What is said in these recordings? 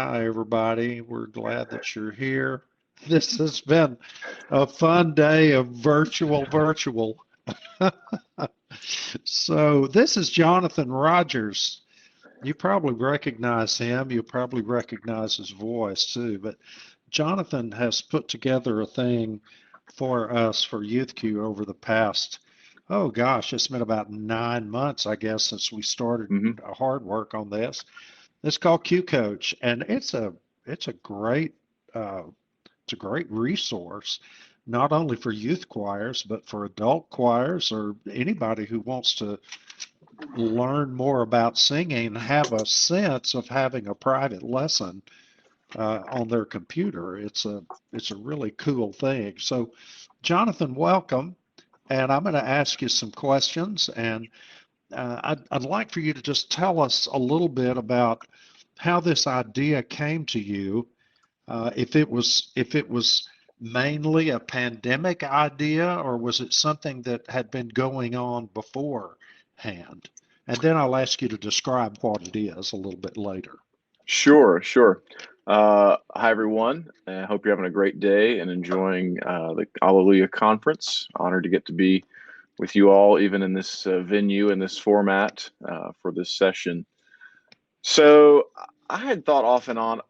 Hi, everybody. We're glad that you're here. This has been a fun day of virtual. So, this is Jonathan Rodgers. You probably recognize him. You probably recognize his voice too. But Jonathan has put together a thing for us for YouthCUE over the past, oh gosh, it's been about 9 months, I guess, since we started hmm hard work on this. It's called CUEcoach, and it's a great uh, it's a great resource, not only for youth choirs but for adult choirs or anybody who wants to learn more about singing and have a sense of having a private lesson on their computer. It's a really cool thing. So, Jonathan, welcome, and I'm going to ask you some questions, and I'd like for you to just tell us a little bit about how this idea came to you. If it was mainly a pandemic idea, or was it something that had been going on beforehand? And then I'll ask you to describe what it is a little bit later. Sure. Hi, everyone. I hope you're having a great day and enjoying the Alleluia conference. Honored to get to be with you all, even in this venue, in this format for this session. So, I had thought off and on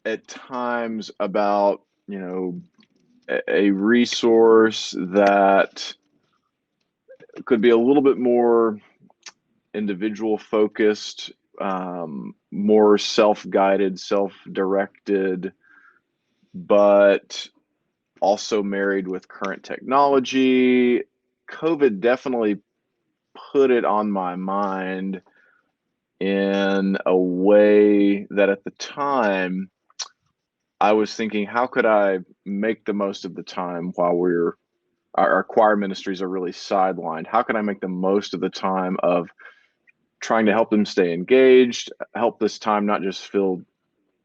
at times about, a resource that could be a little bit more individual focused, more self-guided, self-directed, but also married with current technology. COVID definitely put it on my mind in a way that at the time I was thinking, how could I make the most of the time while our choir ministries are really sidelined? How can I make the most of the time of trying to help them stay engaged, help this time not just feel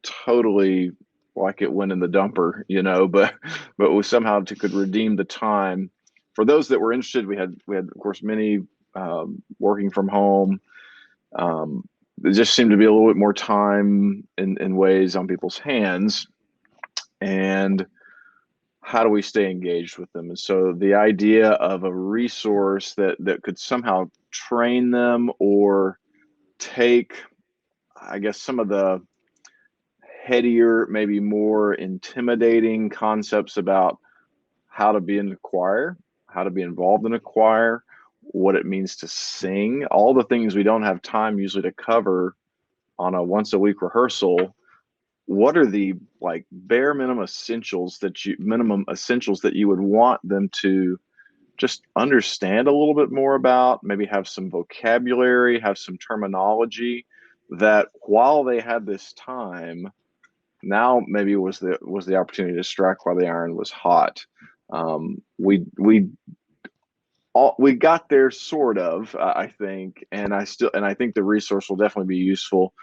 totally like it went in the dumper, but we somehow could redeem the time. For those that were interested, we had of course many working from home. There just seemed to be a little bit more time in ways on people's hands, and how do we stay engaged with them? And so the idea of a resource that could somehow train them or take, I guess, some of the headier, maybe more intimidating concepts about how to be in a choir, how to be involved in a choir, what it means to sing, all the things we don't have time usually to cover on a once a week rehearsal. What are the like bare minimum essentials that you would want them to just understand a little bit more about, maybe have some vocabulary, have some terminology that while they had this time, now maybe was the opportunity to strike while the iron was hot. We got there sort of, I think, and I think the resource will definitely be useful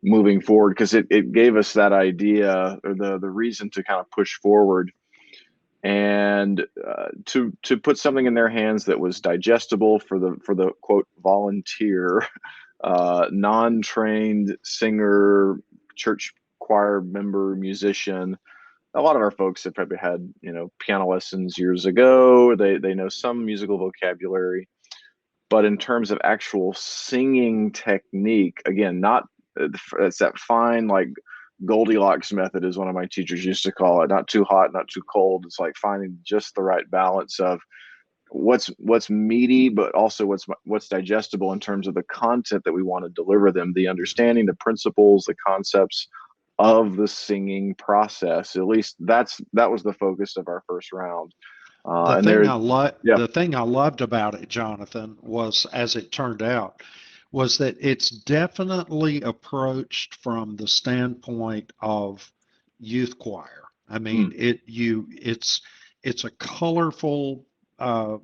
moving forward because it gave us that idea or the reason to kind of push forward and to put something in their hands that was digestible for the quote volunteer, non-trained singer, church choir member, musician. A lot of our folks have probably had piano lessons years ago. They know some musical vocabulary, but in terms of actual singing technique, again, not it's that fine like Goldilocks method is one of my teachers used to call it. Not too hot, not too cold. It's like finding just the right balance of what's meaty, but also what's digestible in terms of the content that we want to deliver them, the understanding, the principles, the concepts of the singing process. At least that was the focus of our first round. The And thing there, I lo yeah, the thing I loved about it, Jonathan, was as it turned out, was that it's definitely approached from the standpoint of youth choir. I mean, mm, it's a colorful uh,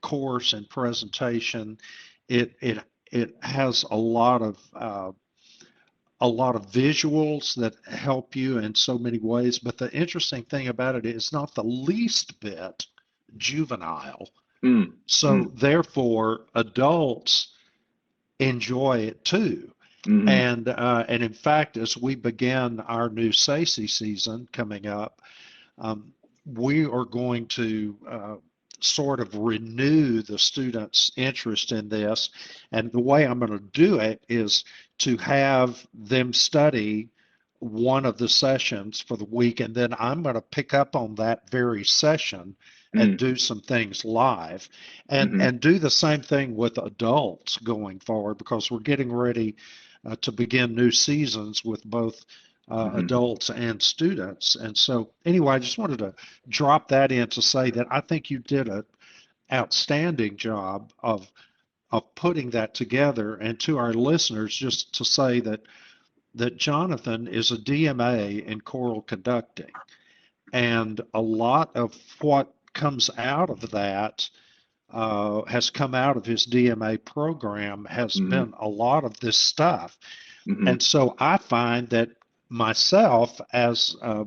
course and presentation. It has a lot of visuals that help you in so many ways. But the interesting thing about it is not the least bit juvenile. mm, So mm, therefore, adults enjoy it too. Mm-hmm. And in fact, as we begin our new SACE season coming up, um, we are going to sort of renew the students' interest in this. And the way I'm going to do it is to have them study one of the sessions for the week, and then I'm going to pick up on that very session and do some things live, Mm-hmm. and do the same thing with adults going forward, because we're getting ready to begin new seasons with both Mm-hmm. adults and students. And so, anyway, I just wanted to drop that in to say that I think you did an outstanding job of putting that together. And to our listeners, just to say that Jonathan is a DMA in choral conducting, and a lot of what comes out of that has come out of his DMA program has Mm-hmm. been a lot of this stuff. Mm-hmm. And so I find that myself, as a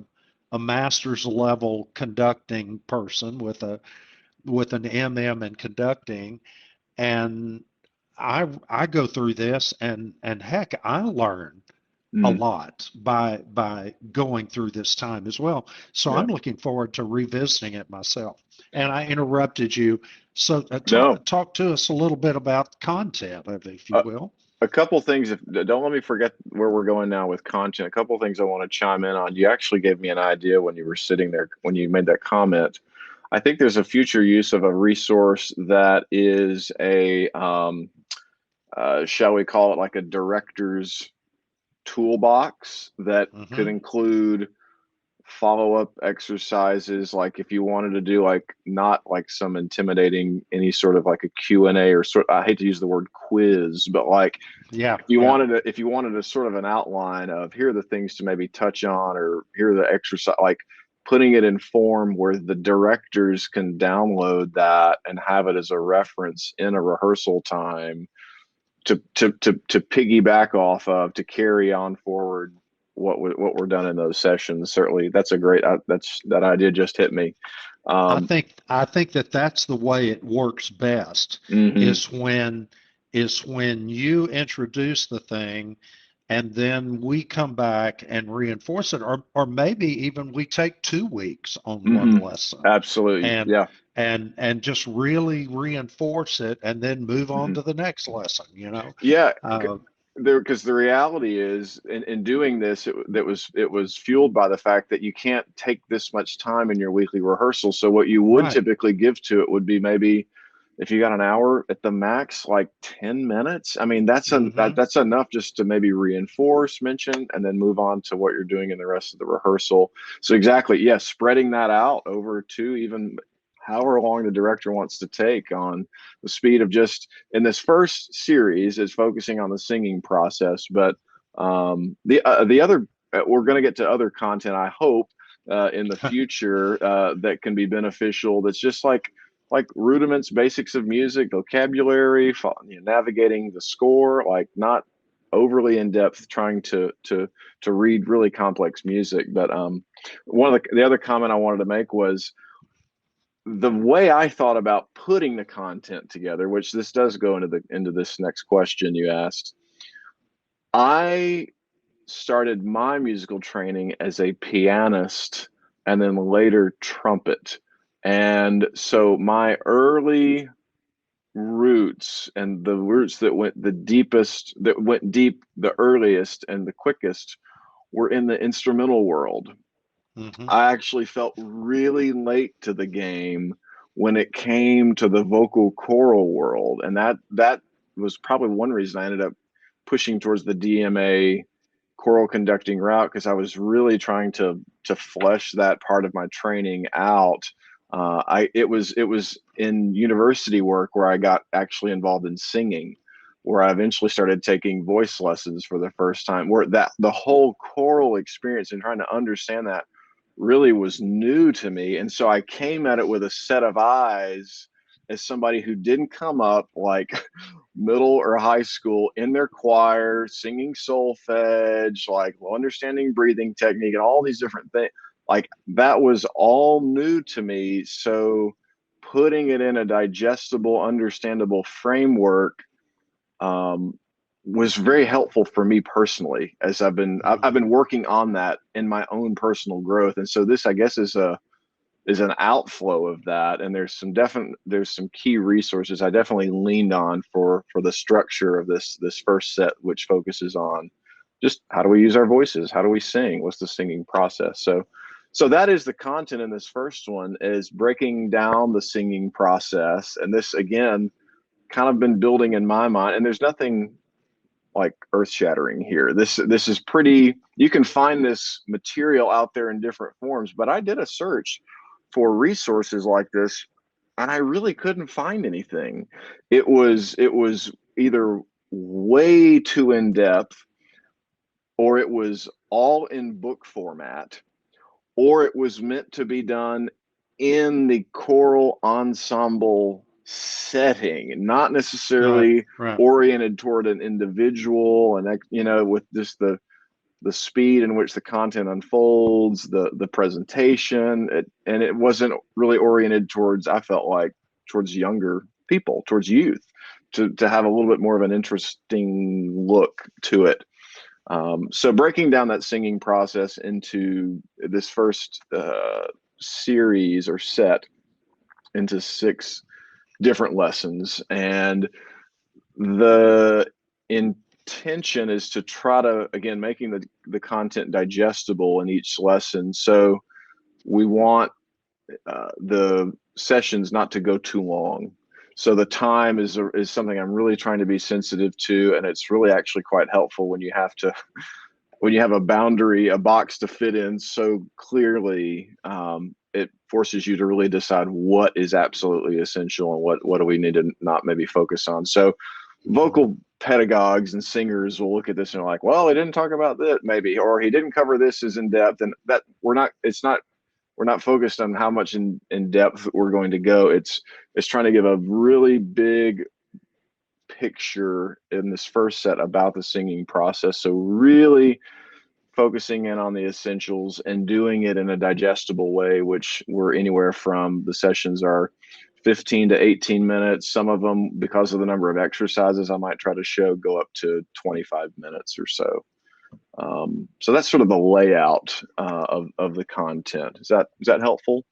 master's level conducting person with an MM in conducting, and I go through this, and heck, I learn a Mm-hmm. lot by going through this time as well. So Yeah. I'm looking forward to revisiting it myself. And I interrupted you. So No. talk to us a little bit about content of it, if you Uh, will. a couple things. If don't let me forget where we're going now with content. A couple things I want to chime in on. You actually gave me an idea when you were sitting there when you made that comment. I think there's a future use of a resource that is a shall we call it like a director's toolbox that could Hmm. include follow-up exercises, like if you wanted to do like not like some intimidating any sort of like a Q&A or sort, I hate to use the word quiz, but like Yeah, if you yeah. wanted to, if you wanted a sort of an outline of here are the things to maybe touch on, or here are the exercise, like putting it in form where the directors can download that and have it as a reference in a rehearsal time to piggyback off of, to carry on forward what we're done in those sessions. Certainly, that's a great that idea just hit me. I think that that's the way it works best, Mm-hmm. is when you introduce the thing, and then we come back and reinforce it, or maybe even we take 2 weeks on one Mm-hmm. lesson, Absolutely, and yeah. and just really reinforce it, and then move on Mm-hmm. to the next lesson. Yeah, Uh, there, because the reality is in doing this, it was fueled by the fact that you can't take this much time in your weekly rehearsal. So what you would right. typically give to it would be maybe if you got an hour at the max, like 10 minutes. I mean, Hmm. that's enough just to maybe reinforce, mention, and then move on to what you're doing in the rest of the rehearsal. So exactly, yes, spreading that out over to even however long the director wants to take on the speed of just in this first series is focusing on the singing process. But the other we're going to get to other content, I hope, in the future that can be beneficial. That's just like rudiments, basics of music, vocabulary, navigating the score, like not overly in depth, trying to read really complex music. But one of the other comment I wanted to make was the way I thought about putting the content together, which this does go into this next question you asked. I started my musical training as a pianist and then later trumpet. And so my early roots and the roots that went the deepest, that went deep the earliest and the quickest were in the instrumental world. Hmm. I actually felt really late to the game when it came to the vocal choral world, and that was probably one reason I ended up pushing towards the DMA choral conducting route, because I was really trying to flesh that part of my training out. I it was in university work where I got actually involved in singing, where I eventually started taking voice lessons for the first time, where that the whole choral experience and trying to understand that really was new to me. And so I came at it with a set of eyes as somebody who didn't come up like middle or high school in their choir, singing solfege, like understanding breathing technique and all these different things. Like that was all new to me. So putting it in a digestible, understandable framework, um, was very helpful for me personally, as I've been working on that in my own personal growth. And so this, I guess, is an outflow of that. And there's some key resources I definitely leaned on for the structure of this first set, which focuses on just how do we use our voices, how do we sing, what's the singing process. So that is the content in this first one, is breaking down the singing process. And this, again, kind of been building in my mind, and there's nothing like earth-shattering here. This is pretty, you can find this material out there in different forms, but I did a search for resources like this and I really couldn't find anything. It was either way too in depth, or it was all in book format, or it was meant to be done in the choral ensemble setting, not necessarily Right. oriented toward an individual, and with just the speed in which the content unfolds, the presentation, and it wasn't really oriented towards, I felt like, towards younger people, towards youth, to have a little bit more of an interesting look to it. So breaking down that singing process into this first series or set into 6 different lessons, and the intention is to try to, again, making the content digestible in each lesson. So we want the sessions not to go too long. So the time is something I'm really trying to be sensitive to, and it's really actually quite helpful when you have a boundary, a box to fit in so clearly. It forces you to really decide what is absolutely essential and what do we need to not maybe focus on. So vocal pedagogues and singers will look at this and are like, well, he didn't talk about that maybe, or he didn't cover this as in depth, and that we're not focused on how much in depth we're going to go. It's trying to give a really big picture in this first set about the singing process. So really focusing in on the essentials and doing it in a digestible way, which we're anywhere from, the sessions are 15 to 18 minutes. Some of them, because of the number of exercises I might try to show, go up to 25 minutes or so. So that's sort of the layout of the content. Is that helpful?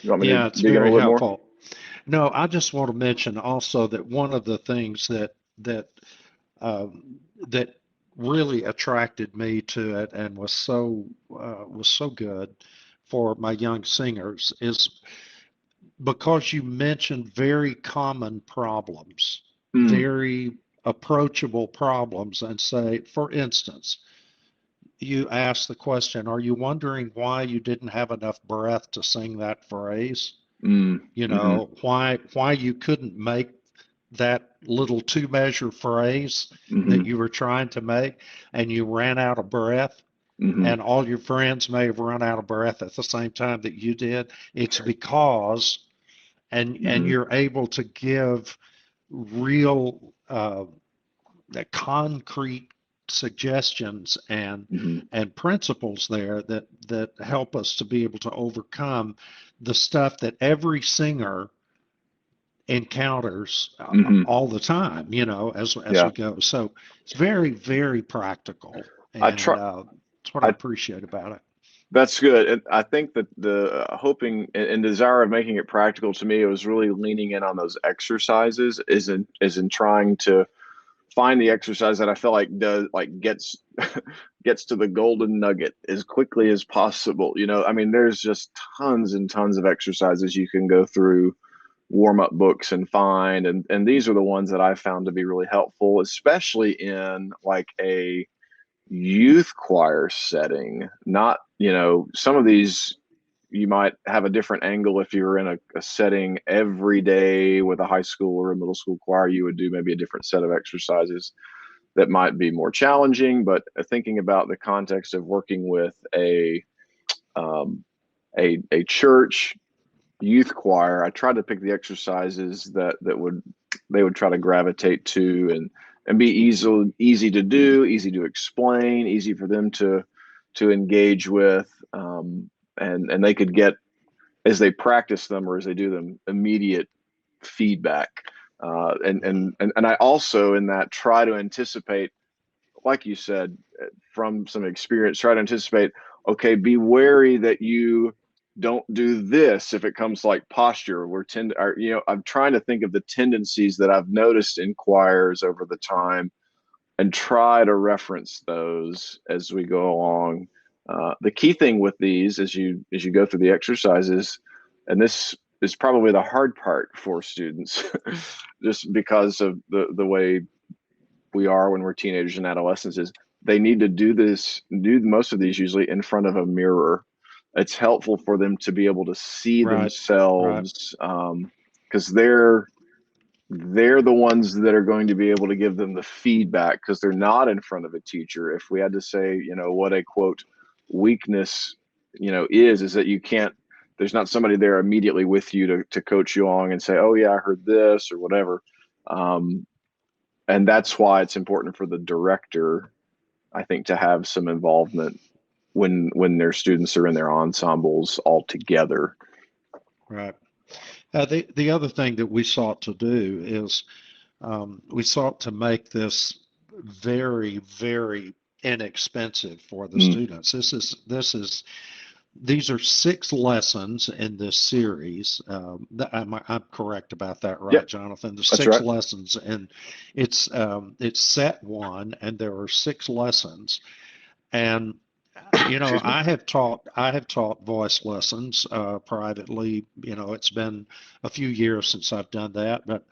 You want me Yeah, to it's dig in a very little bit more? helpful. No, I just want to mention also that one of the things that really attracted me to it and was so good for my young singers is because you mentioned very common problems, Mm, very approachable problems, and say, for instance, you ask the question, are you wondering why you didn't have enough breath to sing that phrase? mm, You mm-hmm, know, why you couldn't make that little 2 measure phrase that mm-hmm, you were trying to make and you ran out of breath, mm-hmm, and all your friends may have run out of breath at the same time that you did. It's because, and mm-hmm, you're able to give real concrete suggestions mm-hmm, and principles there that help us to be able to overcome the stuff that every singer encounters mm-hmm. all the time, as Yeah, we go. So it's very, very practical, I and try. that's what I I appreciate about it. That's good. And I think that the hoping and desire of making it practical, to me, it was really leaning in on those exercises, is in trying to find the exercise that I feel like gets gets to the golden nugget as quickly as possible. I mean, there's just tons and tons of exercises you can go through warm up books and find, and these are the ones that I found to be really helpful, especially in like a youth choir setting. Not, some of these you might have a different angle if you're in a setting every day with a high school or a middle school choir. You would do maybe a different set of exercises that might be more challenging. But thinking about the context of working with um, a church youth choir, I tried to pick the exercises that they would try to gravitate to, and be easy to do, easy to explain, easy for them to engage with, and they could get, as they practice them or as they do them, immediate feedback. And I also, in that, try to anticipate like you said, from some experience, try to anticipate, okay, be wary that you don't do this if it comes to like posture. I'm trying to think of the tendencies that I've noticed in choirs over the time and try to reference those as we go along. The key thing with these, as you go through the exercises, and this is probably the hard part for students, just because of the way we are when we're teenagers and adolescents, is they need to do most of these usually in front of a mirror. It's helpful for them to be able to see Right. Right. themselves, because they're the ones that are going to be able to give them the feedback, because they're not in front of a teacher. If we had to say, what a quote weakness, is that you can't, there's not somebody there immediately with you to coach you along and say, oh yeah, I heard this or whatever. And that's why it's important for the director, I think, to have some involvement when their students are in their ensembles all together. Right. The other thing that we sought to do is we sought to make this very, very inexpensive for the students. These are 6 lessons in this series. I'm correct about that, right, Yep, Jonathan? There's that's 6 right. lessons, and it's set 1, and there are 6 lessons. And I have taught voice lessons privately. It's been a few years since I've done that, but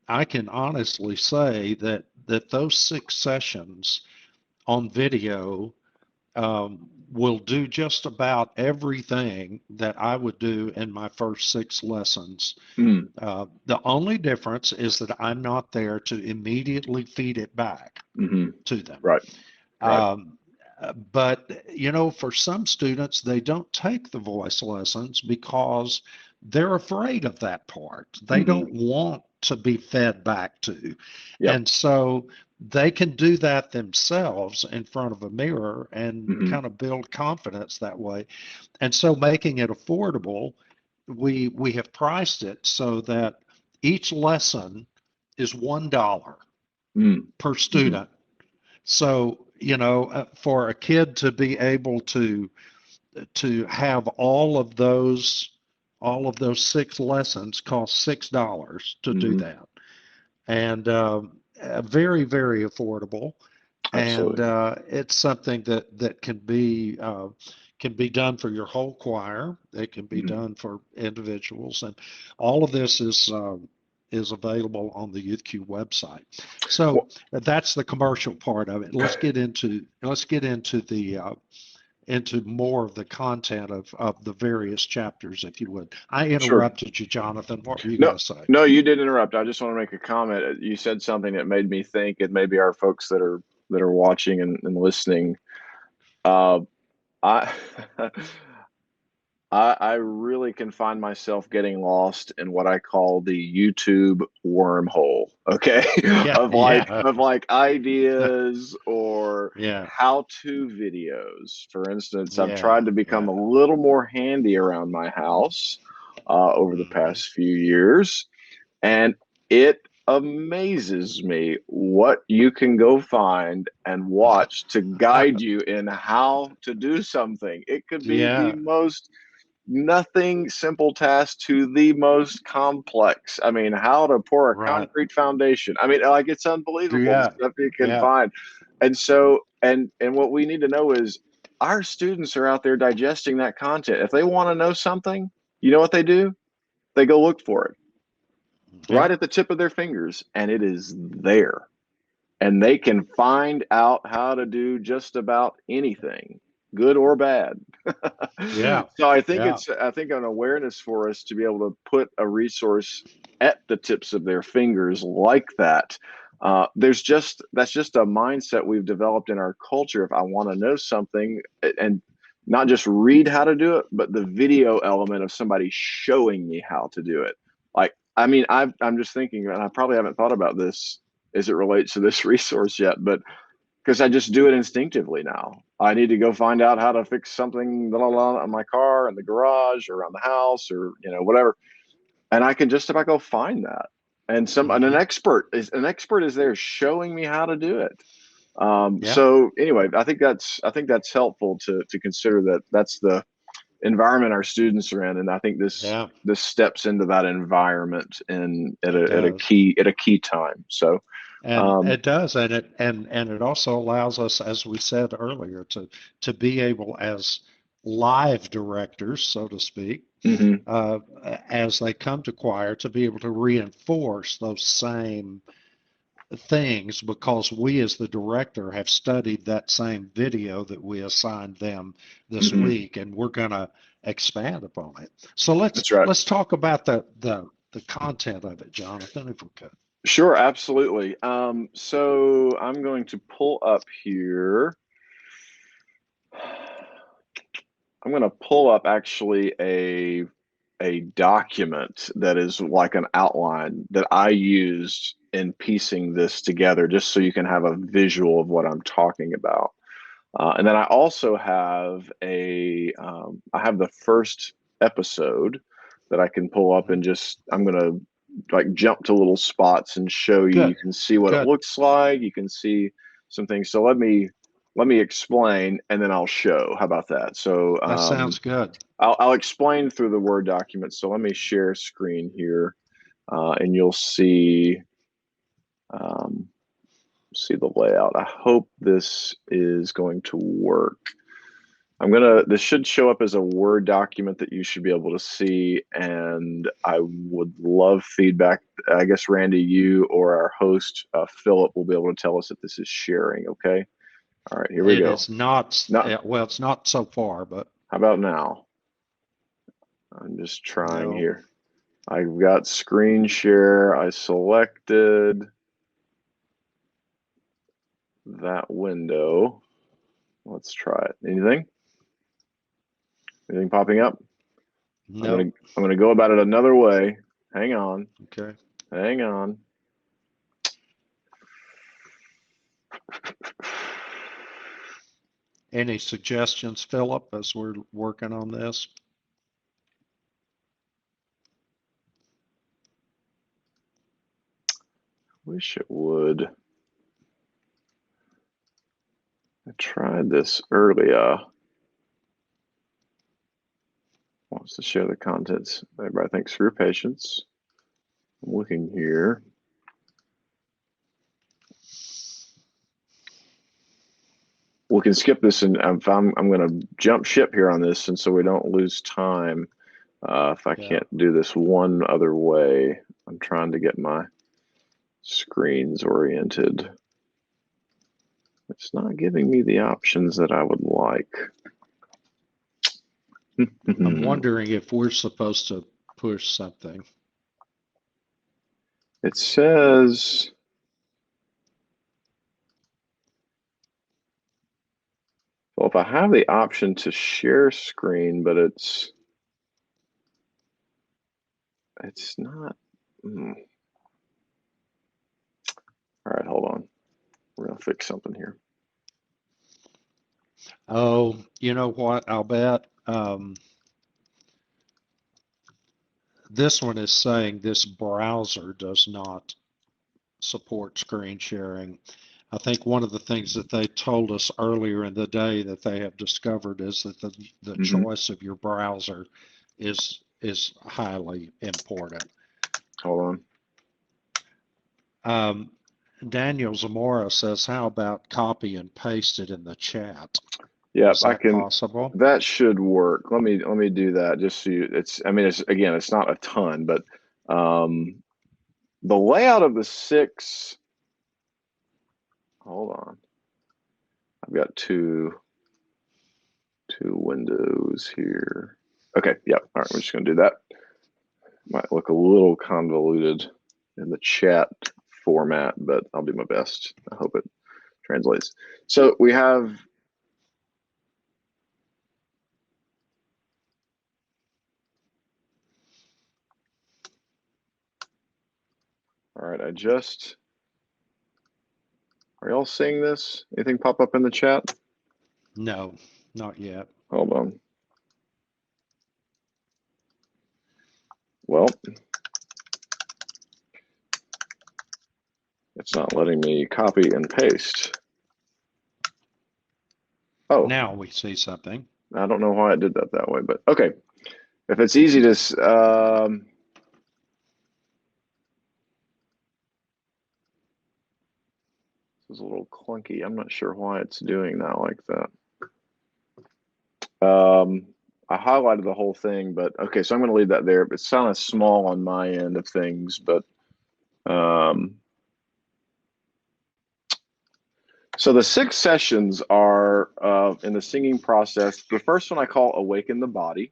I can honestly say that those 6 sessions on video will do just about everything that I would do in my first 6 lessons. The only difference is that I'm not there to immediately feed it back to them. Right. But for some students, they don't take the voice lessons because they're afraid of that part. They don't want to be fed back to. Yep. And so they can do that themselves in front of a mirror and kind of build confidence that way. And so making it affordable, we have priced it so that each lesson is $1 per student. So, for a kid to be able to have all of those 6 lessons cost $6 to do that, and very, very affordable. Absolutely. And it's something that can be done for your whole choir. It can be done for individuals, and all of this is available on the YouthCUE website. So that's the commercial part of it. Let's get into the into more of the content of the various chapters, if you would. I interrupted you, Jonathan. What were you going to say? No, you did interrupt. I just want to make a comment. You said something that made me think, and maybe our folks that are watching and listening. I I really can find myself getting lost in what I call the YouTube wormhole, okay? of like ideas or how-to videos. For instance, I've tried to become a little more handy around my house over the past few years, and it amazes me what you can go find and watch to guide you in how to do something. It could be the most nothing simple task to the most complex. I mean, how to pour a concrete foundation. I mean, like, it's unbelievable the stuff you can find. And so, and what we need to know is our students are out there digesting that content. If they want to know something, you know what they do? They go look for it right at the tip of their fingers, and it is there. And they can find out how to do just about anything, good or bad. So I think it's an awareness for us to be able to put a resource at the tips of their fingers like that. That's just a mindset we've developed in our culture. If I want to know something, and not just read how to do it, but the video element of somebody showing me how to do it. Like, I mean, I'm just thinking, and I probably haven't thought about this as it relates to this resource yet, but because I just do it instinctively now. I need to go find out how to fix something on my car, in the garage, or around the house, or whatever, and I can just about go find that. And an expert is there showing me how to do it. Yeah. So anyway, I think that's helpful to consider that that's the environment our students are in, and I think Yeah, this steps into that environment and at it a does. key time. So And it does, and it also allows us, as we said earlier, to be able as live directors, so to speak, mhm. uh, as they come to choir, to be able to reinforce those same things because we, as the director, have studied that same video that we assigned them this Mhm. week, and we're going to expand upon it. So let's That's right. let's talk about the content of it, Jonathan, if we could. Sure, absolutely. So I'm going to pull up here. I'm going to pull up actually a document that is like an outline that I used in piecing this together, just so you can have a visual of what I'm talking about. And then I also have I have the first episode that I can pull up and just, I'm going to like jump to little spots and show you. You Good, can see what it good. looks like. You can see some things. So let me explain and then I'll show. How about that? So That sounds good. I'll explain through the Word document. So let me share screen here, and you'll um, see the layout. I hope this is going to work. This should show up as a Word document that you should be able to see, and I would love feedback. I guess, Randy, you or our host, Philip, will be able to tell us if this is sharing, okay? All right, here we It go. is not, Now, well, it's not so far, but how about now? I'm just trying no. here. I've got screen share. I selected that window. Let's try it. Anything? Anything popping up? Nope. I'm gonna go about it another way. Hang on. Okay. Hang on. Any suggestions, Philip, as we're working on this? Wish it would. I tried this earlier. Wants to share the contents. Everybody thanks for your patience. I'm looking here. We can skip this, and I'm going to jump ship here on this, and so we don't lose time. If I Yeah. can't do this one other way, I'm trying to get my screens oriented. It's not giving me the options that I would like. I'm wondering if we're supposed to push something. It says, well, if I have the option to share screen, but it's not. All right, hold on. We're going to fix something here. Oh, you know what? I'll bet this one is saying this browser does not support screen sharing. I think one of the things that they told us earlier in the day that they have discovered is that the choice of your browser is highly important. Hold on. Daniel Zamora says, how about copy and paste it in the chat? Yeah, Is I that can. possible? That should work. Let me do that just so you, it's. I mean, it's not a ton, but the layout of the 6. Hold on. I've got two windows here. Okay, yeah. All right, we're just gonna do that. Might look a little convoluted in the chat format, but I'll do my best. I hope it translates. So we have. All right, are y'all seeing this? Anything pop up in the chat? No, not yet. Hold on. Well, it's not letting me copy and paste. Oh, Now we see something. I don't know why it did that way, but okay. If it's easy to, this is a little clunky. I'm not sure why it's doing that like that. I highlighted the whole thing, but okay, so I'm going to leave that there. It's kind of small on my end of things, but so the 6 sessions are in the singing process. The first one I call Awaken the Body.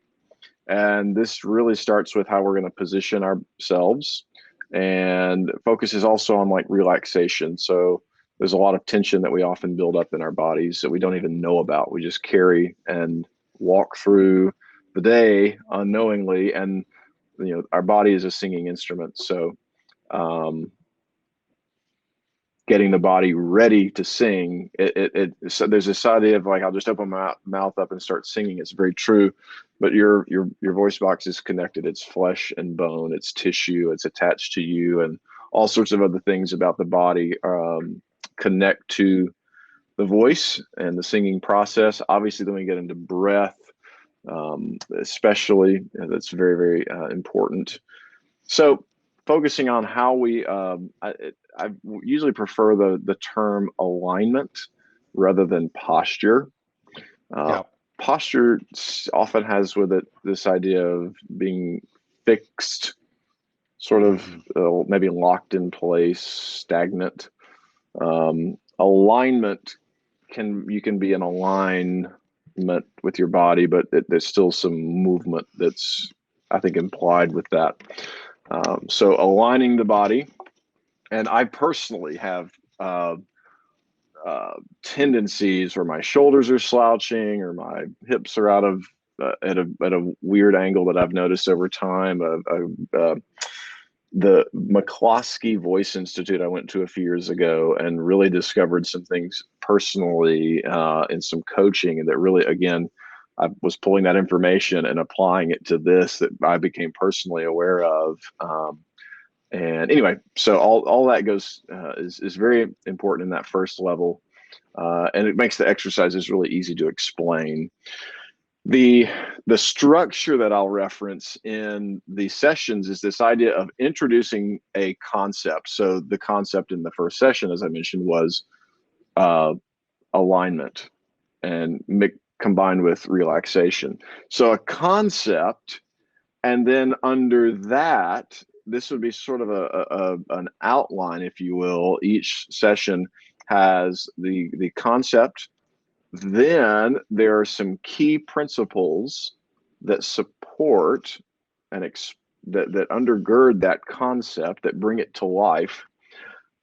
And this really starts with how we're going to position ourselves, and focuses also on like relaxation. So there's a lot of tension that we often build up in our bodies that we don't even know about. We just carry and walk through the day unknowingly. And, you know, our body is a singing instrument. So, getting the body ready to sing, so there's this idea of like, I'll just open my mouth up and start singing. It's very true, but your voice box is connected. It's flesh and bone, it's tissue, it's attached to you, and all sorts of other things about the body connect to the voice and the singing process. Obviously, then we get into breath, especially. That's very, very important. So focusing on how we, I usually prefer the term alignment rather than posture. Yeah. Posture often has with it this idea of being fixed, sort of maybe locked in place, stagnant. Alignment you can be in alignment with your body, but there's still some movement that's, I think, implied with that. So aligning the body, and I personally have tendencies where my shoulders are slouching or my hips are out of at a weird angle that I've noticed over time. The McCloskey Voice Institute I went to a few years ago and really discovered some things personally in some coaching, and that really, again, I was pulling that information and applying it to this that I became personally aware of. And anyway, so all that goes is very important in that first level, and it makes the exercises really easy to explain. The structure that I'll reference in the sessions is this idea of introducing a concept. So the concept in the first session, as I mentioned, was alignment and combined with relaxation. So a concept, and then under that, this would be sort of an outline, if you will. Each session has the concept. Then there are some key principles that support and that undergird that concept, that bring it to life.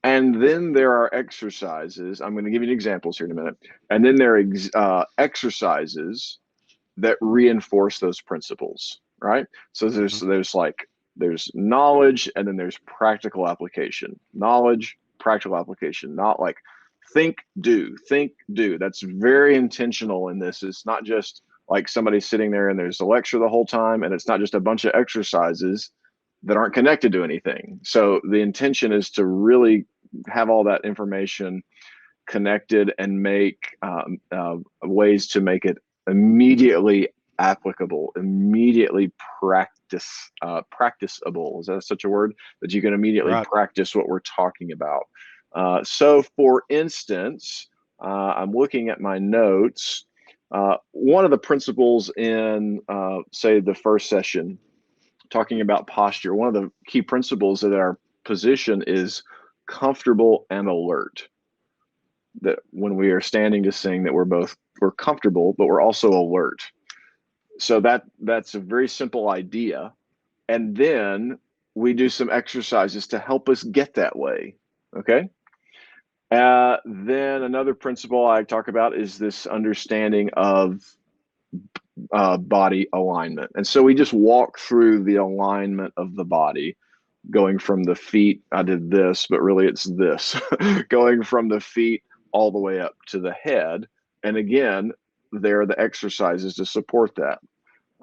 And then there are exercises. I'm going to give you examples here in a minute. And then there are exercises that reinforce those principles, right? So there's knowledge, and then there's practical application. Knowledge, practical application, not like think, do. That's very intentional in this. It's not just like somebody sitting there and there's a lecture the whole time, and it's not just a bunch of exercises that aren't connected to anything. So the intention is to really have all that information connected and make ways to make it immediately applicable, immediately practicable. Is that such a word? That you can immediately practice what we're talking about. So for instance, I'm looking at my notes. One of the principles in, say, the first session, talking about posture, one of the key principles that our position is comfortable and alert. That when we are standing to sing, that we're comfortable, but we're also alert. So that's a very simple idea. And then we do some exercises to help us get that way. Okay. Then another principle I talk about is this understanding of body alignment. And so we just walk through the alignment of the body, going from the feet. I did this, but really it's this. Going from the feet all the way up to the head. And again, there are the exercises to support that.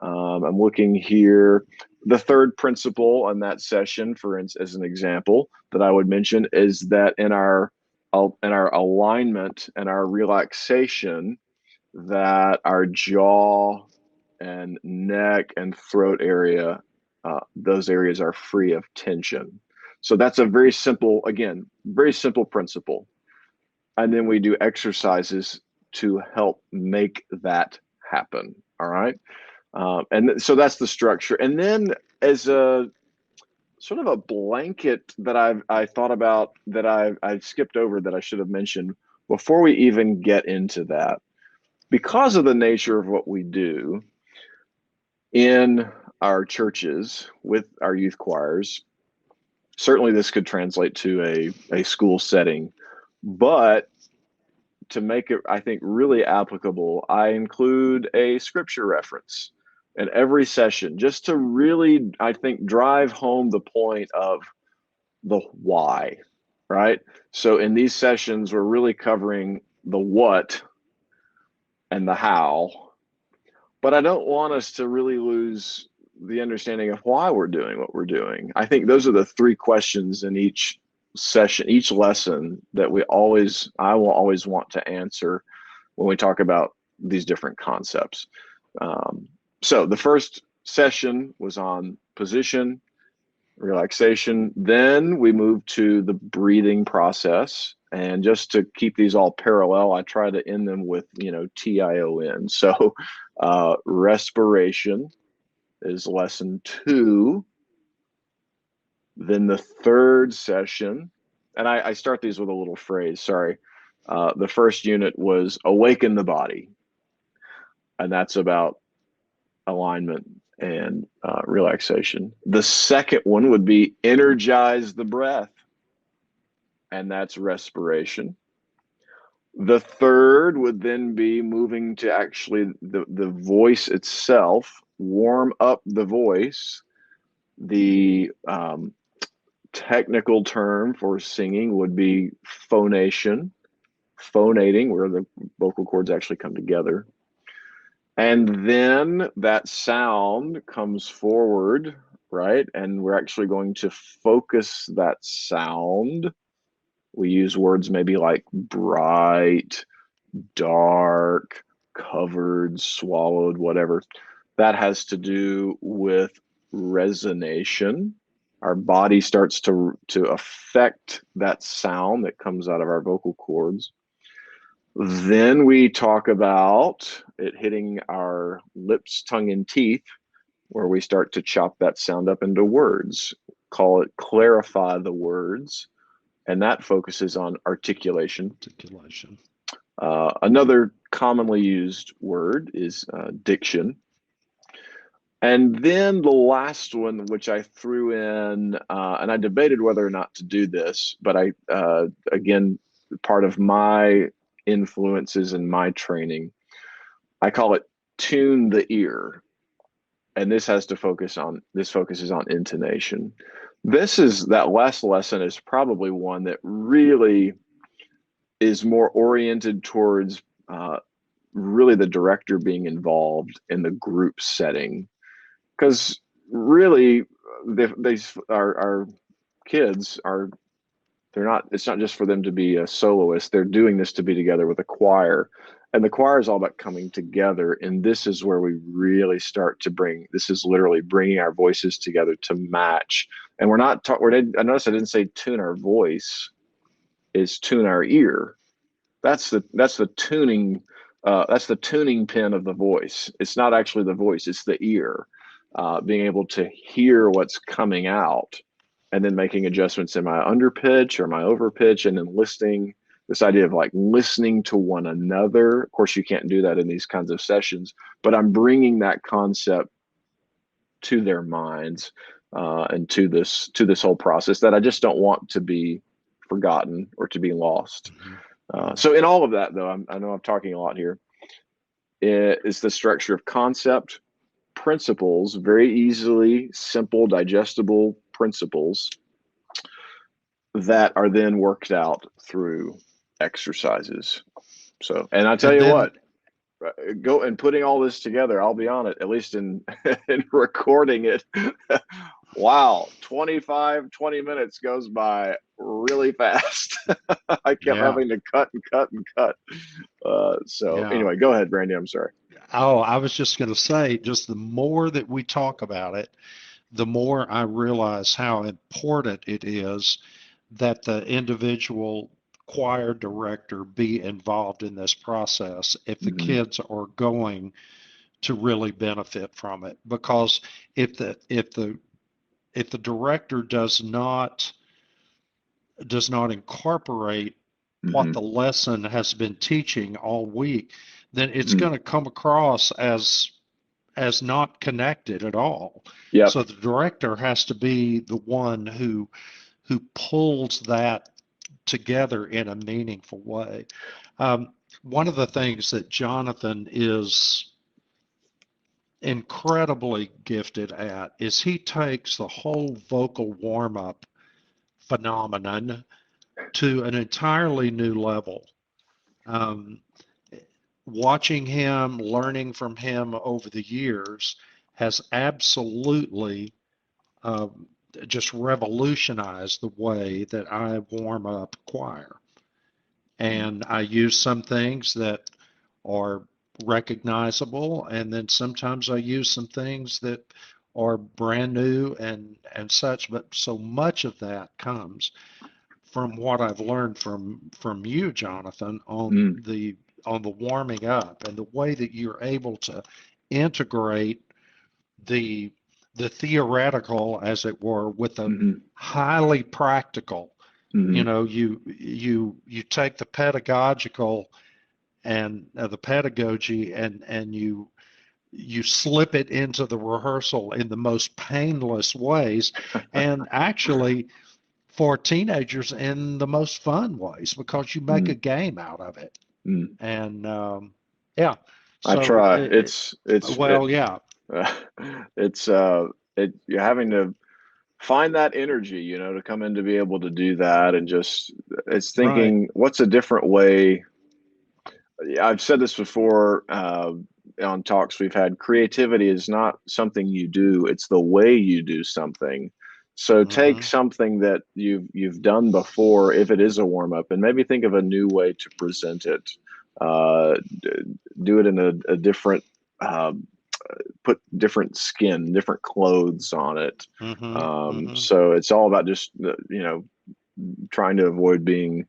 I'm looking here. The third principle on that session, for instance, as an example that I would mention, is that in our alignment and our relaxation, that our jaw and neck and throat area, those areas are free of tension. So that's a very simple, again, very simple principle. And then we do exercises to help make that happen. All right. And so that's the structure. And then as a sort of a blanket that I thought about that I skipped over that I should have mentioned before we even get into that, because of the nature of what we do in our churches with our youth choirs, certainly this could translate to a school setting, but to make it, I think, really applicable, I include a scripture reference in every session just to really, I think, drive home the point of the why, right? So in these sessions, we're really covering the what and the how, but I don't want us to really lose the understanding of why we're doing what we're doing. I think those are the three questions in each session, each lesson that I will always want to answer when we talk about these different concepts. So the first session was on position, relaxation. Then we moved to the breathing process. And just to keep these all parallel, I try to end them with, TION. So respiration is lesson 2. Then the third session, and I start these with a little phrase, sorry. The first unit was awaken the body. And that's about alignment and relaxation. The second one would be energize the breath. And that's respiration. The third would then be moving to actually the voice itself, warm up the voice. The technical term for singing would be phonation, phonating, where the vocal cords actually come together. And then that sound comes forward, right? And we're actually going to focus that sound. We use words maybe like bright, dark, covered, swallowed, whatever. That has to do with resonation. Our body starts to affect that sound that comes out of our vocal cords. Then we talk about it hitting our lips, tongue, and teeth, where we start to chop that sound up into words. Call it clarify the words. And that focuses on articulation. Another commonly used word is diction. And then the last one, which I threw in, and I debated whether or not to do this, but again, part of my influences in my training, I call it tune the ear. And this focuses on intonation. That last lesson is probably one that really is more oriented towards really the director being involved in the group setting. Because really, our kids it's not just for them to be a soloist. They're doing this to be together with a choir. And the choir is all about coming together. And this is where we really start to this is literally bringing our voices together to match. And I notice I didn't say tune our voice, is tune our ear. That's the tuning, that's the tuning pin of the voice. It's not actually the voice, it's the ear, being able to hear what's coming out and then making adjustments in my underpitch or my overpitch, and then listening. This idea of like listening to one another. Of course, you can't do that in these kinds of sessions, but I'm bringing that concept to their minds and to this whole process that I just don't want to be forgotten or to be lost. So in all of that, though, I know I'm talking a lot here. It's the structure of concept, principles, very easily simple, digestible principles that are then worked out through exercises. So, and I tell you what, go and putting all this together, I'll be on it, at least in recording it. Wow, 20 minutes goes by really fast. I kept Yeah, having to cut and cut and cut. So yeah. anyway, go ahead, Brandy. I'm sorry. Oh, I was just going to say, just the more that we talk about it, the more I realize how important it is that the individual choir director be involved in this process if the Hmm. kids are going to really benefit from it. Because if the director does not incorporate what Hmm. the lesson has been teaching all week, then it's Hmm. going to come across as not connected at all. Yep. So the director has to be the one who pulls that together in a meaningful way. One of the things that Jonathan is incredibly gifted at is he takes the whole vocal warm up phenomenon to an entirely new level. Um, Watching him, learning from him over the years has absolutely um, just revolutionized the way that I warm up choir. And I use some things that are recognizable, and then sometimes I use some things that are brand new and such. But so much of that comes from what I've learned from you, Jonathan, Mm. on the warming up and the way that you're able to integrate the the theoretical, as it were, with the Hmm. highly practical. Hmm. You take the pedagogical and the pedagogy and you slip it into the rehearsal in the most painless ways, and actually for teenagers in the most fun ways because you make a Mm. game out of it. Mm. And yeah, I so try. It's well, yeah, uh, it's you're having to find that energy, to come in to be able to do that, and just it's right, thinking, what's a different way. I've said this before on talks we've had. Creativity is not something you do; it's the way you do something. So take mm-hmm, something that you've done before, if it is a warm up, and maybe think of a new way to present it. Uh, do it in a different, uh, put different skin, different clothes on it. mm-hmm, mm-hmm, So it's all about just trying to avoid being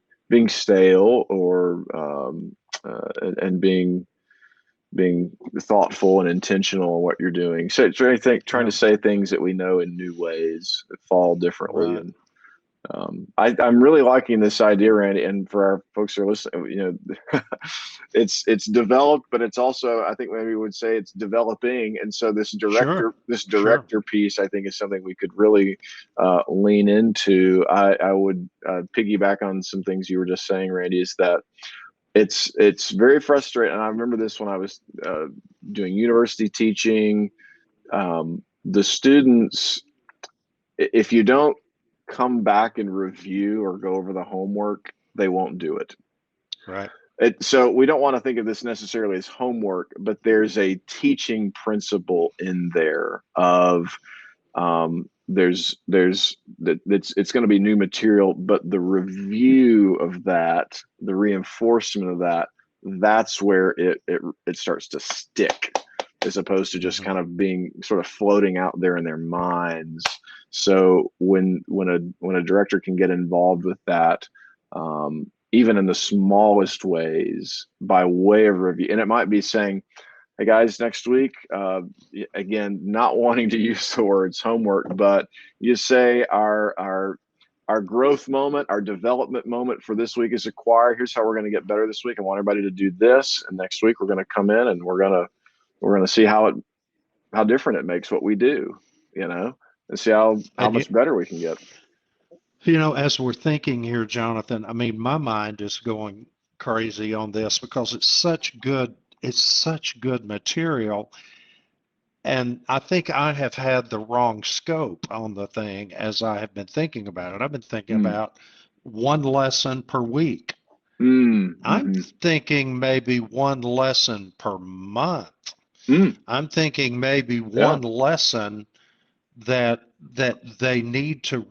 stale, or and being thoughtful and intentional in what you're doing. So it's really trying yeah, to say things that we know in new ways that fall differently. right, And I'm really liking this idea, Randy. And for our folks who are listening, it's developed, but it's also, I think maybe we would say it's developing. And so sure, this sure, director piece, I think, is something we could really lean into. I would piggyback on some things you were just saying, Randy, is that it's very frustrating. And I remember this when I was doing university teaching. The students, if you don't come back and review or go over the homework, they won't do it. right, So we don't want to think of this necessarily as homework, but there's a teaching principle in there of there's that it's going to be new material, but the review of that, the reinforcement of that, that's where it starts to stick, as opposed to just mm-hmm, kind of being sort of floating out there in their minds. So when a director can get involved with that, even in the smallest ways, by way of review, and it might be saying, hey guys, next week, again, not wanting to use the words homework, but you say our growth moment, our development moment for this week as a choir. Here's how we're going to get better this week. I want everybody to do this, and next week we're going to come in and we're gonna see how different it makes what we do, and see how and much better we can get. as we're thinking here, Jonathan, I mean, my mind is going crazy on this because it's such good material. And I think I have had the wrong scope on the thing as I have been thinking about it. I've been thinking Mm, about one lesson per week. I'm mm-hmm, thinking maybe one lesson per month. mm, I'm thinking maybe yeah. one lesson that that they need to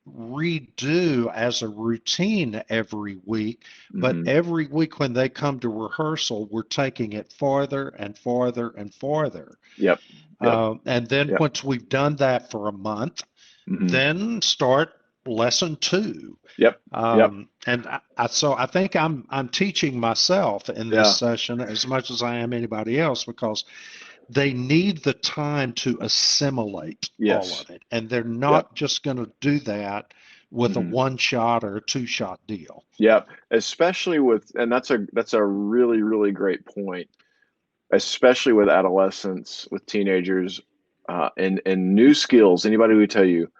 redo as a routine every week. But every week when they come to rehearsal, we're taking it farther and farther and farther. Yep. And then Yep. once we've done that for a month, then start lesson 2. Yep. And so I think I'm teaching myself in this session as much as I am anybody else, because they need the time to assimilate all of it. And they're not just going to do that with a 1-shot or a 2-shot deal. Yeah, especially with, and that's a really, really great point, especially with adolescents, with teenagers, and new skills. Anybody will tell you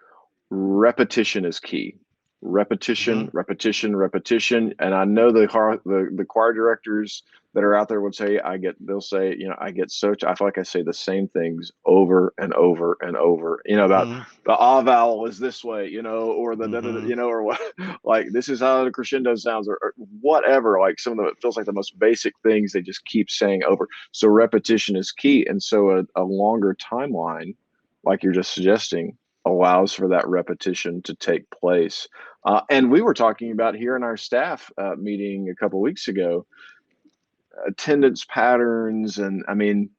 repetition is key. Repetition, repetition, repetition. And I know the choir directors that are out there would say, they'll say, I feel like I say the same things over and over and over, about the ah vowel is this way, or the, or what, like, this is how the crescendo sounds, or whatever, like some of it feels like the most basic things they just keep saying over. So repetition is key. And so a longer timeline, like you're just suggesting, allows for that repetition to take place. And we were talking about here in our staff meeting a couple of weeks ago, attendance patterns. And I mean,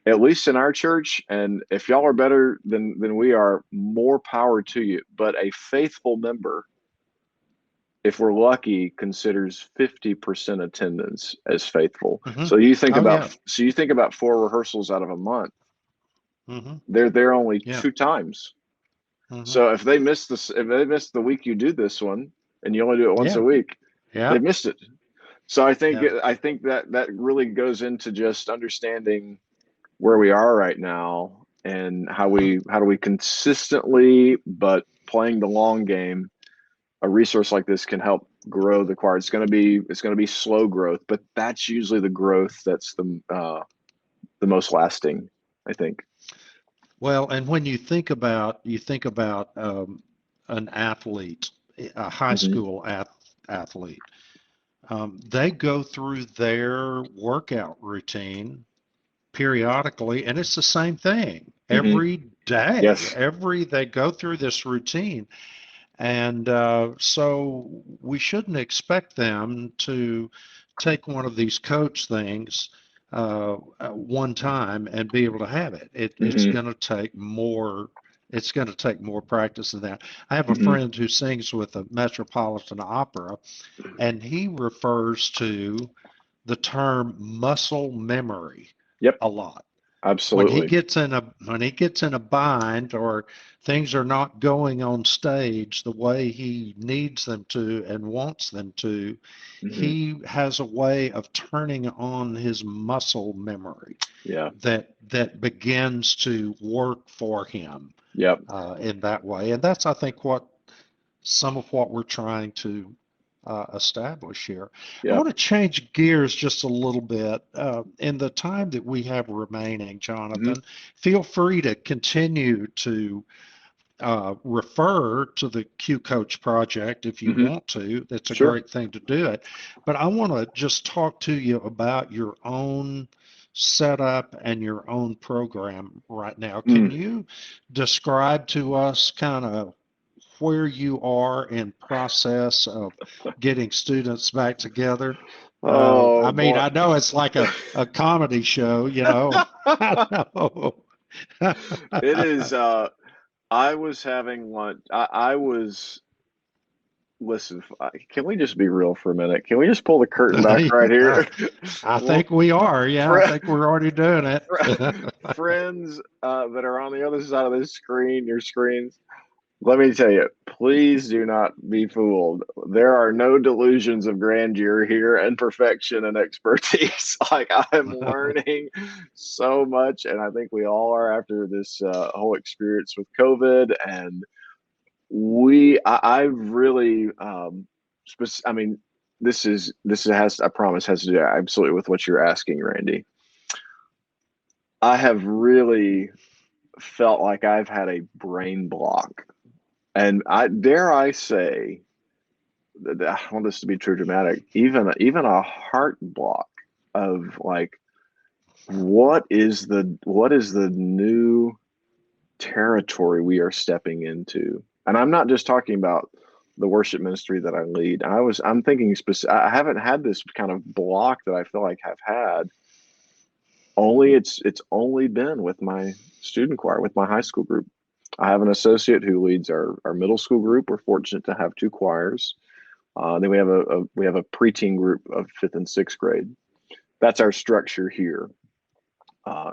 at least in our church, and if y'all are better than we are, more power to you. But a faithful member, if we're lucky, considers 50% attendance as faithful. So you think you think about 4 rehearsals out of a month. They're there only 2 times. So if they miss the week you do this one, and you only do it once a week, they missed it. So I think that really goes into just understanding where we are right now, and how do we consistently, but playing the long game, a resource like this can help grow the choir. It's going to be slow growth, but that's usually the growth that's the most lasting, I think. Well, and when you think about an athlete, a high school athlete, they go through their workout routine periodically, and it's the same thing every day. They go through this routine, and so we shouldn't expect them to take one of these coach things one time and be able to have it. It's going to take more. It's going to take more practice than that. I have a friend who sings with the Metropolitan Opera, and he refers to the term muscle memory a lot. Absolutely. When he gets in a bind, or things are not going on stage the way he needs them to and wants them to, he has a way of turning on his muscle memory that begins to work for him in that way. And that's, I think, some of what we're trying to establish here. I want to change gears just a little bit. In the time that we have remaining, Jonathan, feel free to continue to refer to the CUEcoach project if you want to. It's a great thing to do it. But I want to just talk to you about your own setup and your own program right now. Can you describe to us kind of where you are in process of getting students back together? I mean, I know it's like a comedy show, I know. It is. I was having lunch. Listen, can we just be real for a minute? Can we just pull the curtain back right here? I think we are. Yeah, I think we're already doing it. Friends that are on the other side of this screen, your screens, let me tell you, please do not be fooled. There are no delusions of grandeur here and perfection and expertise. Like, I'm learning so much, and I think we all are after this whole experience with COVID. And I really, I mean, this has, I promise, has to do absolutely with what you're asking, Randy. I have really felt like I've had a brain block. And I say, I don't want this to be too dramatic, even a heart block of like, what is the new territory we are stepping into. And I'm not just talking about the worship ministry that I lead. I'm thinking I haven't had this kind of block that I feel like I've had. It's only been with my student choir, with my high school group. I have an associate who leads our middle school group. We're fortunate to have 2 choirs. Then we have a preteen group of 5th and 6th grade. That's our structure here.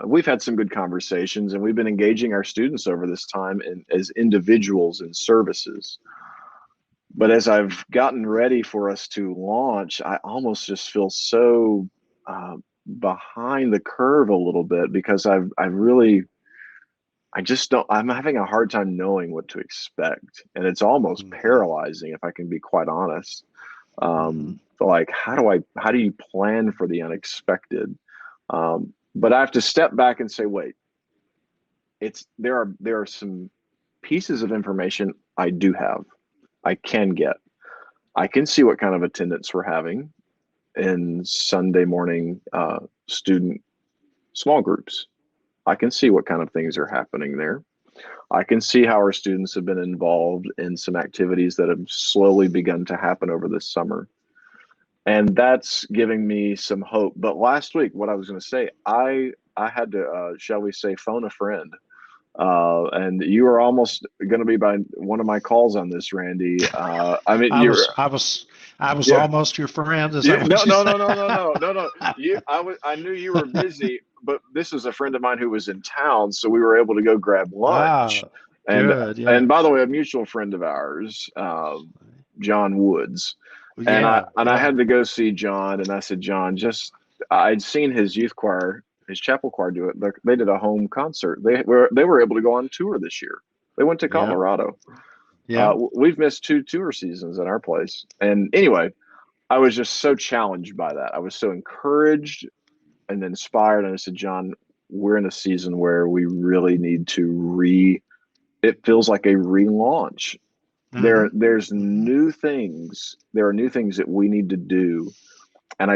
We've had some good conversations, and we've been engaging our students over this time as individuals in services. But as I've gotten ready for us to launch, I almost just feel so behind the curve a little bit, because I'm having a hard time knowing what to expect. And it's almost paralyzing, if I can be quite honest. Like, how do you plan for the unexpected? But I have to step back and say, wait, there are some pieces of information I do have, I can get. I can see what kind of attendance we're having in Sunday morning student small groups. I can see what kind of things are happening there. I can see how our students have been involved in some activities that have slowly begun to happen over this summer. And that's giving me some hope. But last week, what I was going to say, I had to, shall we say, phone a friend. And you were almost going to be by one of my calls on this, Randy. I mean, I was yeah. almost your friend. Is No. I knew you were busy, but this is a friend of mine who was in town, so we were able to go grab lunch. Good. Yeah. And by the way, a mutual friend of ours, John Woods. And I had to go see John, and I said, John, I'd seen his youth choir, his chapel choir do it. They did a home concert. They were able to go on tour this year. They went to Colorado. Yeah. We've missed 2 tour seasons at our place. And anyway, I was just so challenged by that. I was so encouraged and inspired. And I said, John, we're in a season where we really need to it feels like a relaunch. There's new things. There are new things that we need to do. And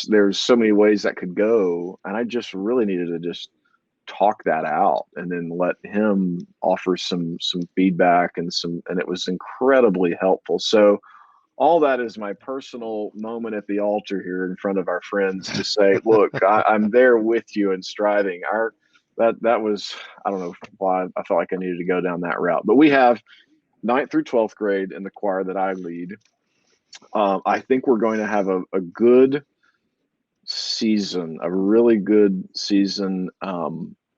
there's so many ways that could go. And I just really needed to just talk that out and then let him offer some feedback and it was incredibly helpful. So all that is my personal moment at the altar here in front of our friends to say, look, I'm there with you and striving. That was, I don't know why I felt like I needed to go down that route, but we have 9th through 12th grade in the choir that I lead. I think we're going to have a good season, a really good season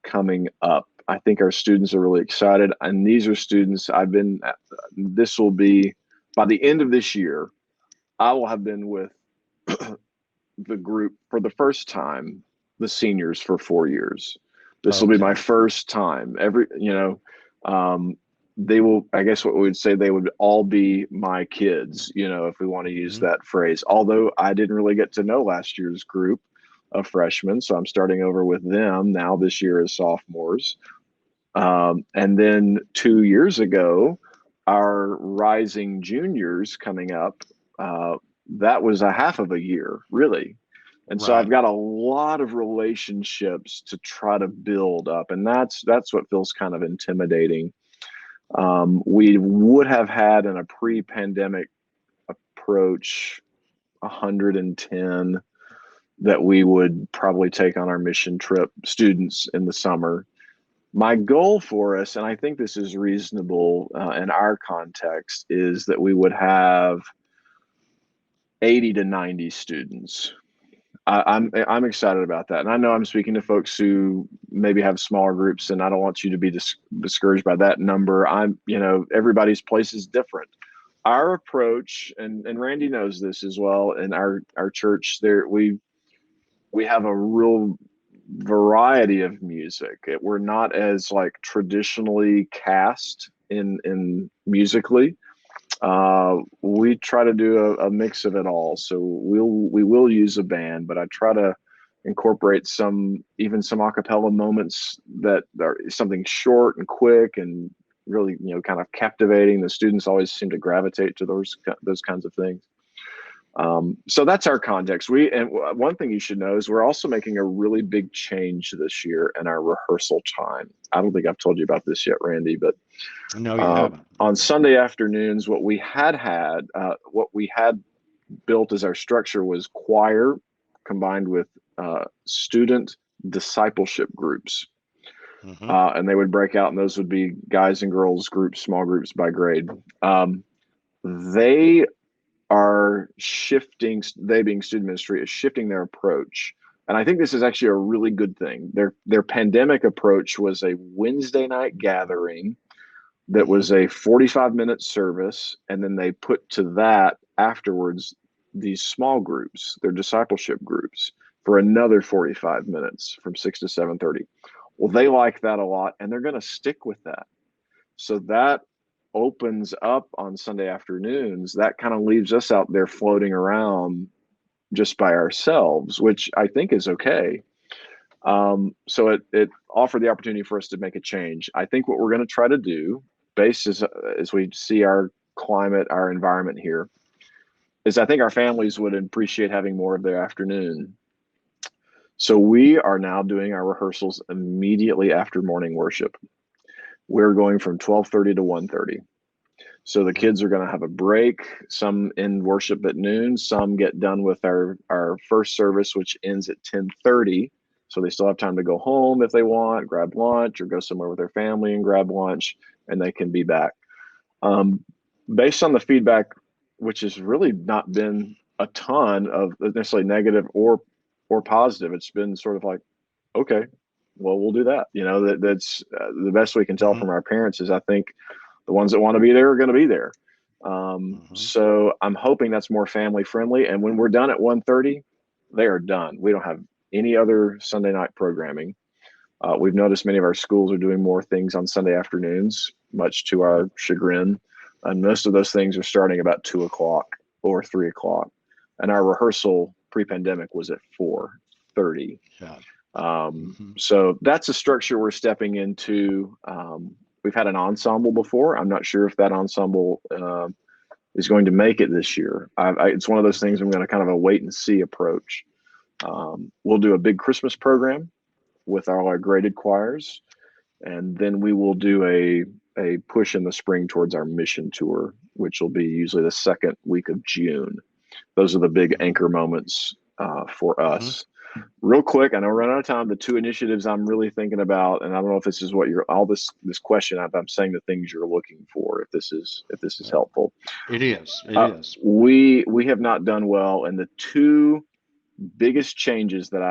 coming up. I think our students are really excited, and these are students this will be, by the end of this year, I will have been with the group for the first time, the seniors, for 4 years. This will be my first time. They will, I guess what we would say, they would all be my kids, if we want to use that phrase. Although I didn't really get to know last year's group of freshmen, so I'm starting over with them now this year as sophomores. And then 2 years ago, our rising juniors coming up, that was a half of a year, really. And so I've got a lot of relationships to try to build up, and that's what feels kind of intimidating. We would have had in a pre-pandemic approach 110 that we would probably take on our mission trip, students in the summer. My goal for us, and I think this is reasonable in our context, is that we would have 80 to 90 students. I'm excited about that. And I know I'm speaking to folks who maybe have smaller groups, and I don't want you to be discouraged by that number. Everybody's place is different. Our approach, and Randy knows this as well, in our church, we have a real variety of music. We're not as like traditionally cast in musically. We try to do a mix of it all. So we will use a band, but I try to incorporate some a cappella moments that are something short and quick and really, kind of captivating. The students always seem to gravitate to those kinds of things. So that's our context. And one thing you should know is we're also making a really big change this year in our rehearsal time. I don't think I've told you about this yet, Randy, but No, you haven't. on Sunday afternoons, what we had built as our structure was choir combined with student discipleship groups. And they would break out, and those would be guys and girls groups, small groups by grade. They are shifting, they being student ministry, is shifting their approach. And I think this is actually a really good thing. Their pandemic approach was a Wednesday night gathering that was a 45-minute service, and then they put to that afterwards these small groups, their discipleship groups, for another 45 minutes from 6 to 7:30. Well, they like that a lot, and they're going to stick with that. So that opens up on Sunday afternoons. That kind of leaves us out there floating around just by ourselves, which I think is okay. So it offered the opportunity for us to make a change. I think what we're going to try to do, based as we see our climate, our environment here, is I think our families would appreciate having more of their afternoon. So we are now doing our rehearsals immediately after morning worship. We're going from 12:30 to 1:30. So the kids are going to have a break. Some in worship at noon. Some get done with our first service, which ends at 10:30. So they still have time to go home if they want, grab lunch, or go somewhere with their family and grab lunch, and they can be back. Based on the feedback, which has really not been a ton of necessarily negative or positive, it's been sort of like, okay, well, we'll do that. You know, that's the best we can tell from our parents is I think the ones that want to be there are going to be there. So I'm hoping that's more family friendly. And when we're done at 1:30, they are done. We don't have any other Sunday night programming. We've noticed many of our schools are doing more things on Sunday afternoons, much to our chagrin. And most of those things are starting about 2 o'clock or 3 o'clock. And our rehearsal pre-pandemic was at 4:30. So that's a structure we're stepping into. We've had an ensemble before. I'm not sure if that ensemble is going to make it this year. It's one of those things I'm going to kind of a wait and see approach. We'll do a big Christmas program with all our graded choirs, and then we will do a push in the spring towards our mission tour, which will be usually the second week of June. Those are the big anchor moments for us. Real quick, I know we're running out of time. The 2 initiatives I'm really thinking about, and I don't know if this is what this question. I'm saying the things you're looking for. If this is helpful, it is. It is. We have not done well, and the 2 biggest changes that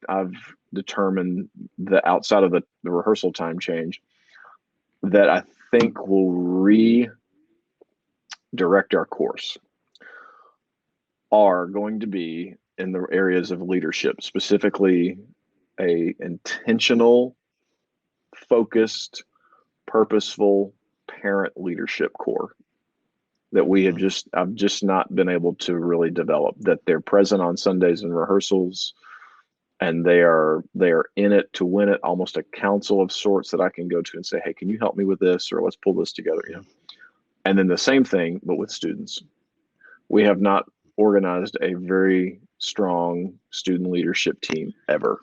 I've determined that outside of the rehearsal time change that I think will redirect our course are going to be in the areas of leadership, specifically a intentional, focused, purposeful parent leadership core that I've just not been able to really develop, that they're present on Sundays and rehearsals, and they are in it to win it, almost a council of sorts that I can go to and say, hey, can you help me with this, or let's pull this together. And then the same thing, but with students. We have not organized a very strong student leadership team ever.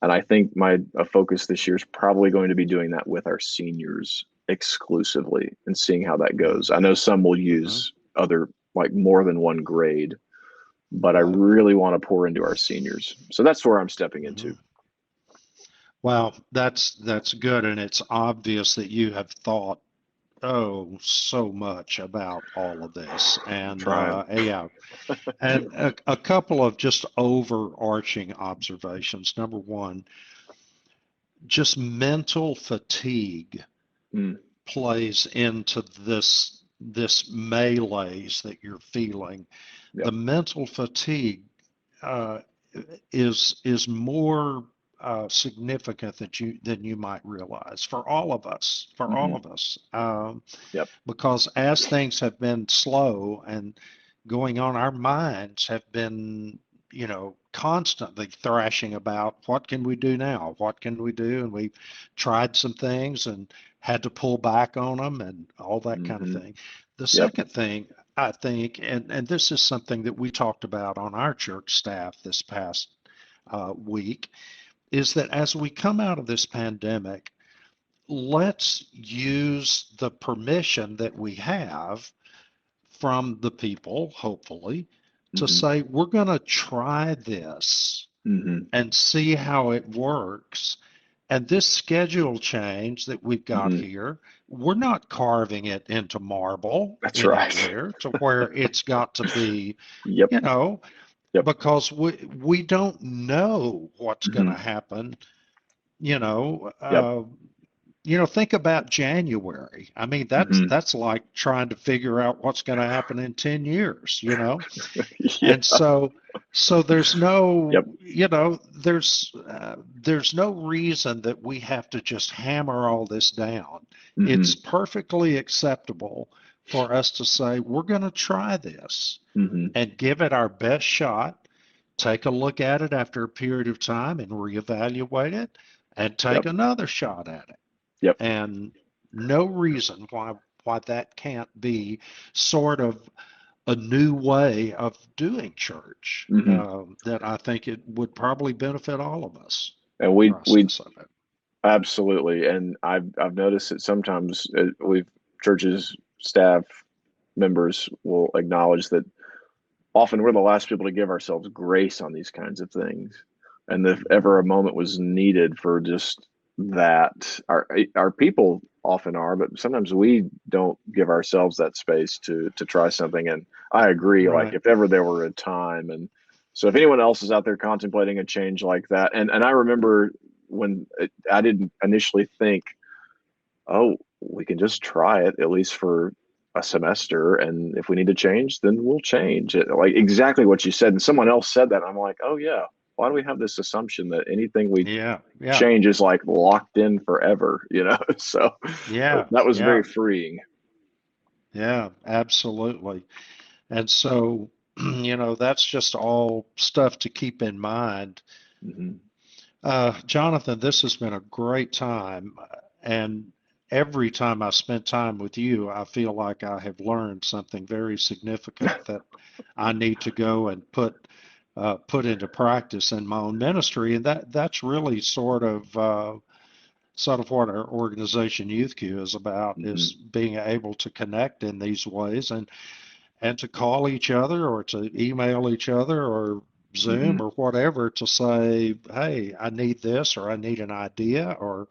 And I think my focus this year is probably going to be doing that with our seniors exclusively and seeing how that goes. I know some will use other, like more than one grade, but I really want to pour into our seniors. So that's where I'm stepping into. Well, that's good. And it's obvious that you have thought, so much about all of this. And and a couple of just overarching observations. Number one, just mental fatigue plays into this malaise that you're feeling. The mental fatigue is more significant than you might realize for all of us, because as things have been slow and going on, our minds have been, constantly thrashing about what can we do now? What can we do? And we've tried some things and had to pull back on them and all that kind of thing. The second thing, I think, and this is something that we talked about on our church staff this past week, is that as we come out of this pandemic, let's use the permission that we have from the people, hopefully, to Mm-hmm. say, we're going to try this Mm-hmm. and see how it works. And this schedule change that we've got Mm-hmm. here, we're not carving it into marble That's right. anywhere to where it's got to be, Yep. you know, Yep. because we don't know what's going Mm-hmm. to happen, you know. Yep. Think about January. I mean, that's Mm-hmm. that's like trying to figure out what's going to happen in 10 years. Yeah. And so there's no, Yep. there's no reason that we have to just hammer all this down. Mm-hmm. It's perfectly acceptable for us to say, we're going to try this Mm-hmm. and give it our best shot, take a look at it after a period of time and reevaluate it, and take Yep. another shot at it. Yep. And no reason why that can't be sort of a new way of doing church, Mm-hmm. that I think it would probably benefit all of us, And the we process of it. absolutely, and I've noticed that sometimes we've churches staff members will acknowledge that often we're the last people to give ourselves grace on these kinds of things. And if Mhm. ever a moment was needed for just that, our people often are, but sometimes we don't give ourselves that space to try something. And I agree, like Right. if ever there were a time, and so if anyone else is out there contemplating a change like that, and I remember when I didn't initially think, oh, we can just try it at least for a semester, and if we need to change, then we'll change it. Like exactly what you said, and someone else said that, and I'm like, oh yeah, why do we have this assumption that anything we Yeah. Yeah. change is like locked in forever, So Yeah. that was Yeah. very freeing. Yeah. Absolutely. And so, that's just all stuff to keep in mind. Hmm. Jonathan, this has been a great time. And every time I spend time with you, I feel like I have learned something very significant that I need to go and put into practice in my own ministry. And that's really sort of what our organization YouthCUE is about, is Hmm. being able to connect in these ways and to call each other or to email each other or Zoom Hmm. or whatever to say, hey, I need this, or I need an idea, or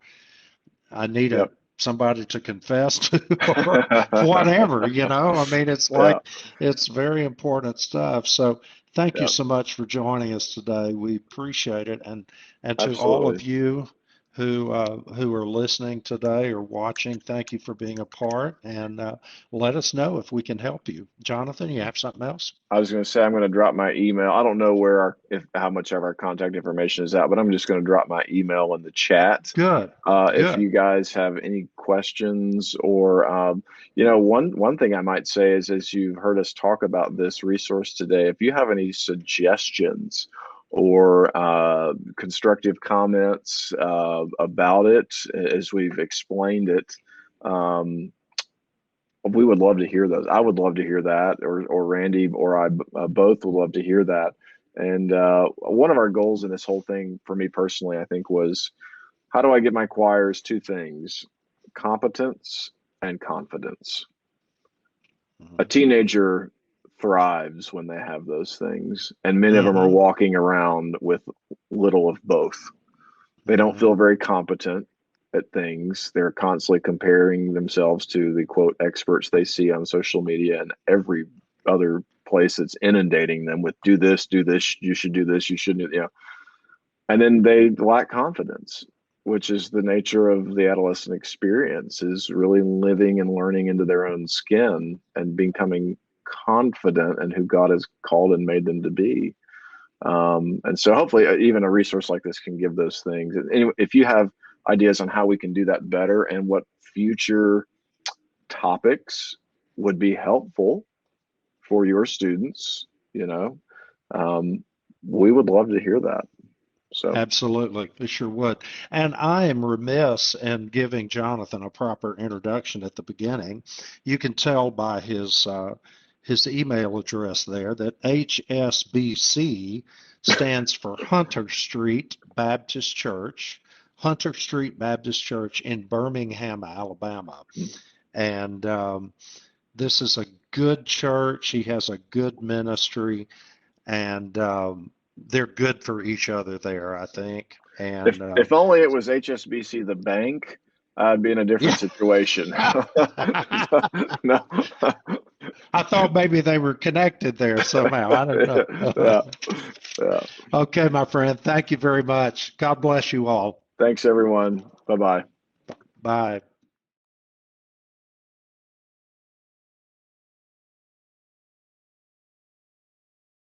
I need Yep. somebody to confess to, or whatever. I mean, it's Yeah, like, it's very important stuff. So thank you yeah, so much for joining us today. We appreciate it. And to all absolutely. of you who are listening today or watching, thank you for being a part, and let us know if we can help you. Jonathan, you have something else? I was going to say I'm going to drop my email. I don't know where if how much of our contact information is out, but I'm just going to drop my email in the chat. Good, If good. you guys have any questions, or one thing I might say is, as you've heard us talk about this resource today, if you have any suggestions or constructive comments about it as we've explained it. We would love to hear those. I would love to hear that, or Randy or I both would love to hear that. And one of our goals in this whole thing, for me personally, I think, was how do I get my choirs two things: competence and confidence. A Hmm. teenager thrives when they have those things, and many of them are Hmm. walking around with little of both. They don't Hmm. feel very competent at things. They're constantly comparing themselves to the quote experts they see on social media and every other place that's inundating them with do this, you should do this, you shouldn't, and then they lack confidence, which is the nature of the adolescent experience, is really living and learning into their own skin and becoming confident in who God has called and made them to be. And so hopefully even a resource like this can give those things. Anyway, if you have ideas on how we can do that better and what future topics would be helpful for your students, um, we would love to hear that. So, Absolutely, we sure would. And I am remiss in giving Jonathan a proper introduction at the beginning. You can tell by his email address there, that HSBC stands for Hunter Street Baptist Church, Hunter Street Baptist Church in Birmingham, Alabama. And this is a good church. He has a good ministry, and they're good for each other there, I think. And if only it was HSBC, the bank, I'd be in a different situation. No. I thought maybe they were connected there somehow. I don't know. Yeah. Okay, my friend. Thank you very much. God bless you all. Thanks, everyone. Bye-bye. Bye.